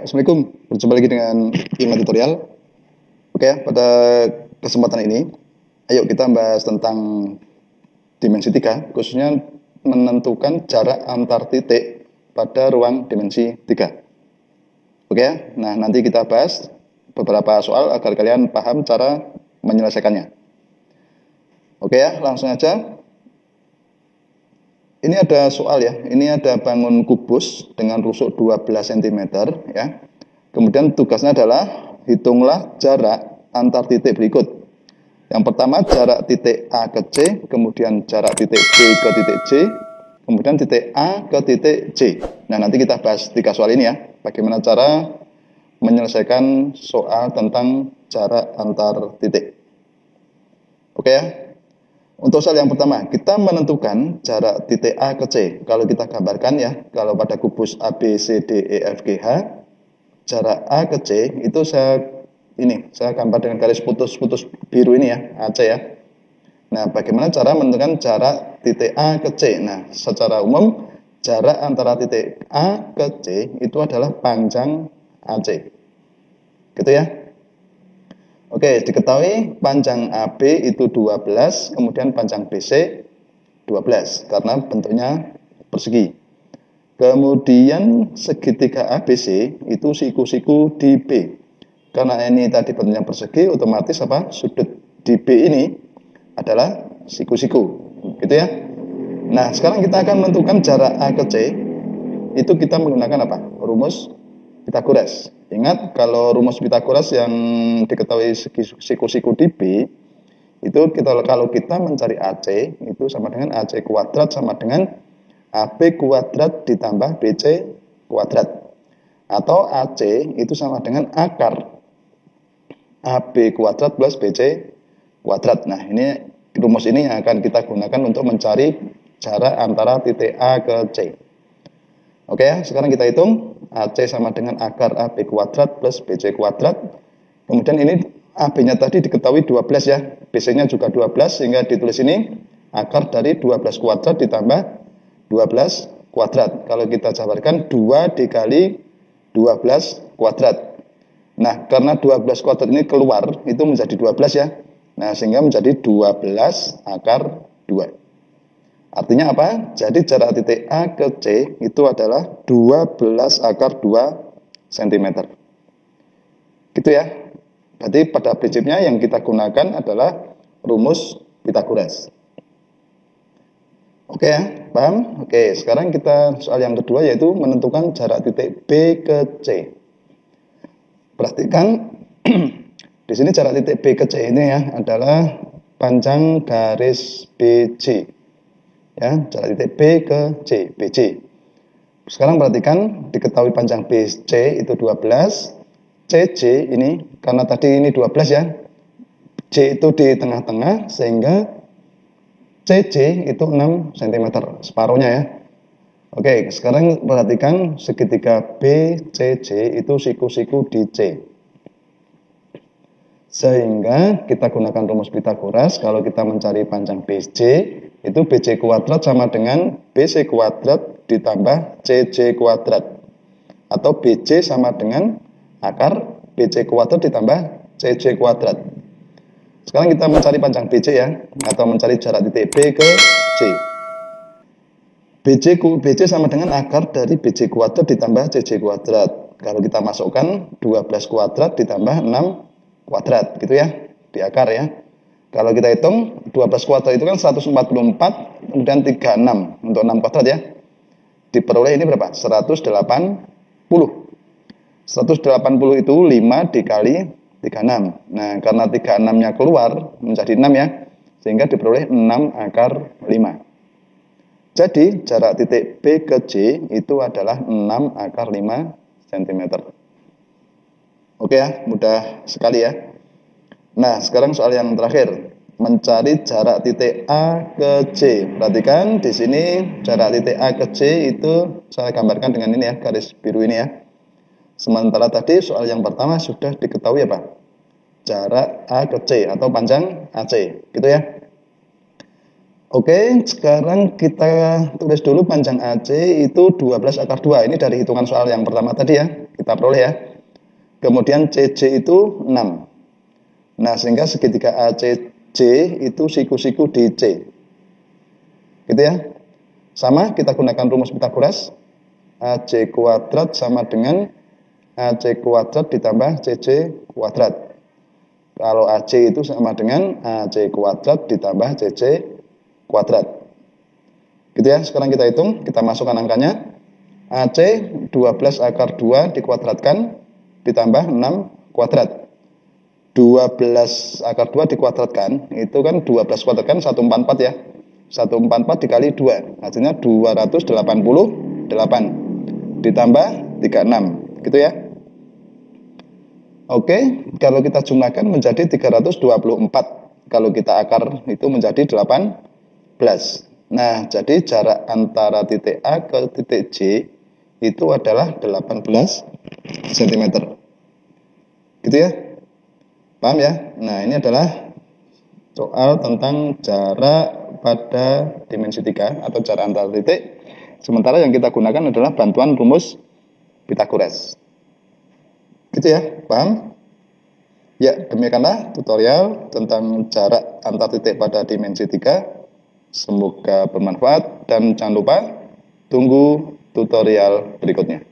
Assalamualaikum. Berjumpa lagi dengan IMA Tutorial. Oke, pada kesempatan ini, ayo kita bahas tentang dimensi 3, khususnya menentukan jarak antar titik pada ruang dimensi 3. Oke, nah nanti kita bahas beberapa soal agar kalian paham cara menyelesaikannya. Oke ya, langsung aja. Ini ada soal ya, ini ada bangun kubus dengan rusuk 12 cm ya. Kemudian tugasnya adalah hitunglah jarak antar titik berikut. Yang pertama jarak titik A ke C, kemudian jarak titik B ke titik C, kemudian titik A ke titik C. Nah nanti kita bahas 3 soal ini ya, bagaimana cara menyelesaikan soal tentang jarak antar titik. Oke ya. Untuk soal yang pertama, kita menentukan jarak titik A ke C. Kalau kita gambarkan ya, kalau pada kubus A, B, C, D, E, F, G, H, jarak A ke C itu saya gambar dengan garis putus-putus biru ini ya, AC ya. Nah, bagaimana cara menentukan jarak titik A ke C? Nah, secara umum, jarak antara titik A ke C itu adalah panjang AC. Gitu ya. Oke, diketahui panjang AB itu 12, kemudian panjang BC 12, karena bentuknya persegi. Kemudian segitiga ABC itu siku-siku di B. Karena ini tadi bentuknya persegi, otomatis sudut di B ini adalah siku-siku. Gitu ya. Nah, sekarang kita akan menentukan jarak A ke C. Itu kita menggunakan apa? Rumus Pythagoras. Ingat, kalau rumus Pythagoras yang diketahui siku-siku di B, itu kalau kita mencari AC, itu sama dengan AC kuadrat sama dengan AB kuadrat ditambah BC kuadrat. Atau AC itu sama dengan akar AB kuadrat plus BC kuadrat. Nah, ini rumus ini yang akan kita gunakan untuk mencari jarak antara titik A ke C. Oke ya, sekarang kita hitung AC sama dengan akar AB kuadrat plus BC kuadrat. Kemudian ini AB-nya tadi diketahui 12 ya, BC-nya juga 12, sehingga ditulis ini akar dari 12 kuadrat ditambah 12 kuadrat. Kalau kita jabarkan 2 dikali 12 kuadrat. Nah, karena 12 kuadrat ini keluar, itu menjadi 12 ya. Nah, sehingga menjadi 12 akar 2. Artinya apa? Jadi jarak titik A ke C itu adalah 12 akar 2 cm. Gitu ya. Berarti pada prinsipnya yang kita gunakan adalah rumus Pythagoras. Oke ya, paham? Oke, sekarang kita soal yang kedua yaitu menentukan jarak titik B ke C. Perhatikan di sini jarak titik B ke C ini ya adalah panjang garis BC. Ya, jarak titik B ke C, BC. Sekarang perhatikan, diketahui panjang BC itu 12, CC ini, karena tadi ini 12 ya, C itu di tengah-tengah, sehingga CC itu 6 cm, separuhnya ya. Oke, sekarang perhatikan segitiga BCC itu siku-siku di C. Sehingga kita gunakan rumus Pythagoras, kalau kita mencari panjang BC, itu BC kuadrat sama dengan BC kuadrat ditambah CC kuadrat. Atau BC sama dengan akar BC kuadrat ditambah CC kuadrat. Sekarang kita mencari panjang BC ya, atau mencari jarak titik B ke C. BC sama dengan akar dari BC kuadrat ditambah CC kuadrat. Kalau kita masukkan 12 kuadrat ditambah 6 kuadrat gitu ya, di akar ya. Kalau kita hitung 12 kuadrat itu kan 144, kemudian 36 untuk 6 kuadrat ya. Diperoleh ini berapa? 180. 180 itu 5 dikali 36. Nah, karena 36-nya keluar menjadi 6 ya, sehingga diperoleh 6 akar 5. Jadi jarak titik B ke C itu adalah 6 akar 5 cm. Oke ya, mudah sekali ya. Nah, sekarang soal yang terakhir, mencari jarak titik A ke C. Perhatikan di sini jarak titik A ke C itu saya gambarkan dengan ini ya, garis biru ini ya. Sementara tadi soal yang pertama sudah diketahui apa? Jarak A ke C atau panjang AC, gitu ya. Oke, sekarang kita tulis dulu panjang AC itu 12 akar 2. Ini dari hitungan soal yang pertama tadi ya. Kita Kita peroleh ya. Kemudian CJ itu 6. Nah, sehingga segitiga ACJ itu siku-siku DC. Gitu ya. Sama, kita gunakan rumus Pythagoras. AC kuadrat sama dengan AC kuadrat ditambah CJ kuadrat. Kalau AC itu sama dengan AC kuadrat ditambah CJ kuadrat. Gitu ya, sekarang kita hitung, kita masukkan angkanya. AC 12 akar 2 dikuadratkan ditambah 6 kuadrat. 12 akar 2 dikuadratkan, itu kan 12 kuadratkan 144 ya. 144 dikali 2, hasilnya 288 ditambah 36, gitu ya. Oke, kalau kita jumlahkan menjadi 324. Kalau kita akar itu menjadi 18. Nah, jadi jarak antara titik A ke titik J itu adalah 18 cm. Gitu ya. Paham ya? Nah, ini adalah soal tentang jarak pada dimensi 3 atau jarak antar titik. Sementara yang kita gunakan adalah bantuan rumus Pythagoras. Gitu ya, paham? Ya, demikianlah tutorial tentang jarak antar titik pada dimensi 3. Semoga bermanfaat dan jangan lupa tunggu tutorial berikutnya.